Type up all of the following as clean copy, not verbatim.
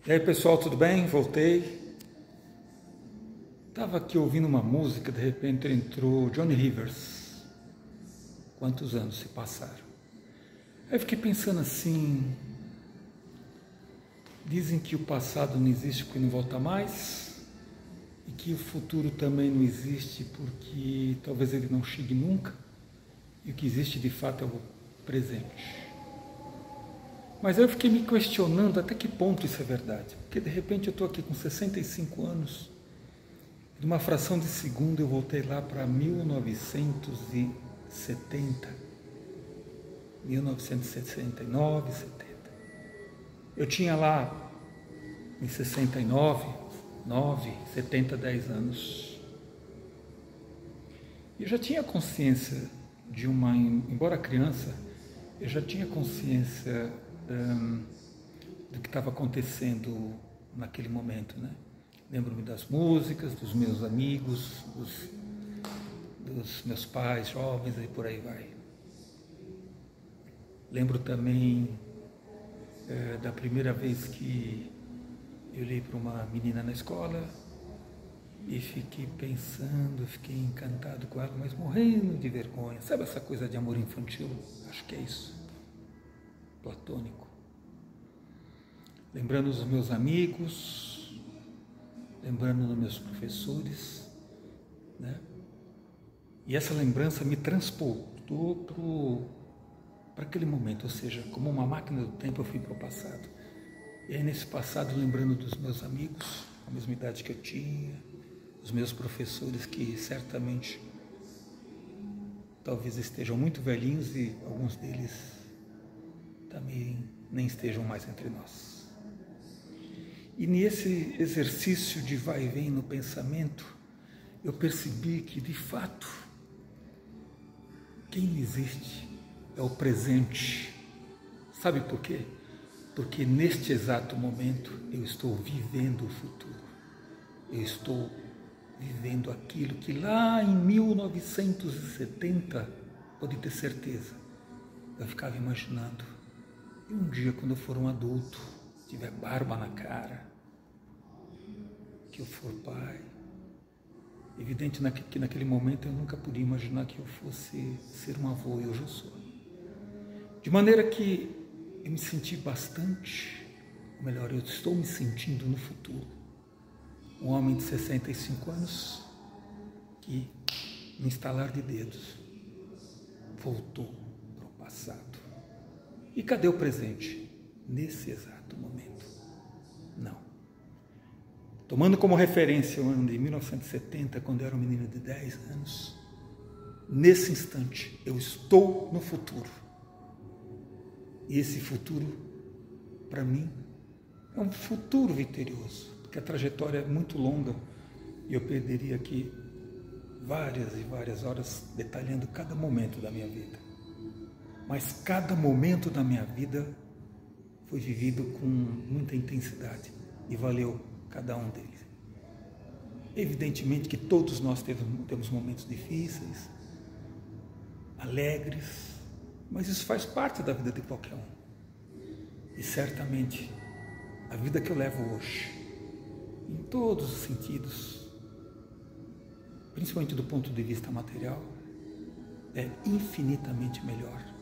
E aí pessoal, tudo bem? Voltei. Estava aqui ouvindo uma música, de repente entrou Johnny Rivers. Quantos anos se passaram? Aí eu fiquei pensando assim, dizem que o passado não existe porque não volta mais, e que o futuro também não existe porque talvez ele não chegue nunca, e o que existe de fato é o presente. Mas eu fiquei me questionando até que ponto isso é verdade. Porque de repente eu estou aqui com 65 anos, e numa fração de segundo eu voltei lá para 1970, 1969, 70. Eu tinha lá em 69, 10 anos. E eu já tinha consciência de embora criança, eu já tinha consciência do que estava acontecendo naquele momento, né? Lembro-me das músicas, dos meus amigos, dos meus pais jovens e por aí vai. Lembro também da primeira vez que eu olhei para uma menina na escola e fiquei pensando, fiquei encantado com ela, mas morrendo de vergonha. Sabe essa coisa de amor infantil? Acho que é isso. Platônico. Lembrando dos meus amigos, lembrando dos meus professores, né? E essa lembrança me transportou para aquele momento, ou seja, como uma máquina do tempo eu fui para o passado. E aí nesse passado, lembrando dos meus amigos, a mesma idade que eu tinha, os meus professores que certamente talvez estejam muito velhinhos e alguns deles também nem estejam mais entre nós. E nesse exercício de vai e vem no pensamento, eu percebi que, de fato, quem existe é o presente. Sabe por quê? Porque neste exato momento eu estou vivendo o futuro. Eu estou vivendo aquilo que lá em 1970, pode ter certeza, eu ficava imaginando. E um dia, quando eu for um adulto, tiver barba na cara, que eu for pai, evidente que naquele momento eu nunca podia imaginar que eu fosse ser um avô, e hoje eu sou. De maneira que eu me senti bastante, ou melhor, eu estou me sentindo no futuro, um homem de 65 anos que, no estalar de dedos, voltou para o passado. E cadê o presente? Nesse exato momento. Não. Tomando como referência o ano de 1970, quando eu era um menino de 10 anos, nesse instante eu estou no futuro. E esse futuro, para mim, é um futuro vitorioso, porque a trajetória é muito longa e eu perderia aqui várias e várias horas detalhando cada momento da minha vida. Mas cada momento da minha vida foi vivido com muita intensidade e valeu cada um deles. Evidentemente que todos nós temos momentos difíceis, alegres, mas isso faz parte da vida de qualquer um. E certamente a vida que eu levo hoje, em todos os sentidos, principalmente do ponto de vista material, é infinitamente melhor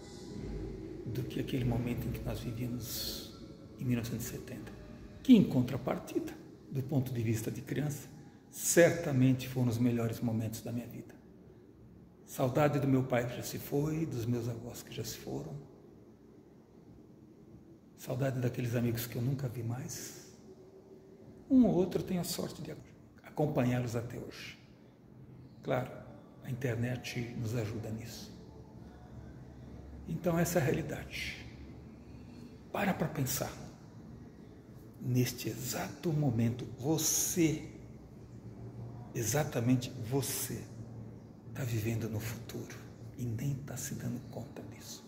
do que aquele momento em que nós vivíamos em 1970, que em contrapartida, do ponto de vista de criança, certamente foram os melhores momentos da minha vida. Saudade do meu pai que já se foi, dos meus avós que já se foram, saudade daqueles amigos que eu nunca vi mais. Um ou outro eu tenho a sorte de acompanhá-los até hoje. Claro, a internet nos ajuda nisso. Então essa é a realidade. Para pensar. Neste exato momento, você, exatamente você, está vivendo no futuro e nem está se dando conta disso.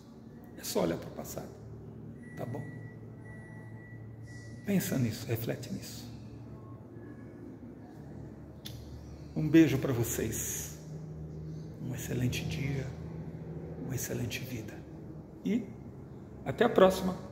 É só olhar para o passado, tá bom? Pensa nisso, reflete nisso. Um beijo para vocês. Um excelente dia, uma excelente vida. E até a próxima.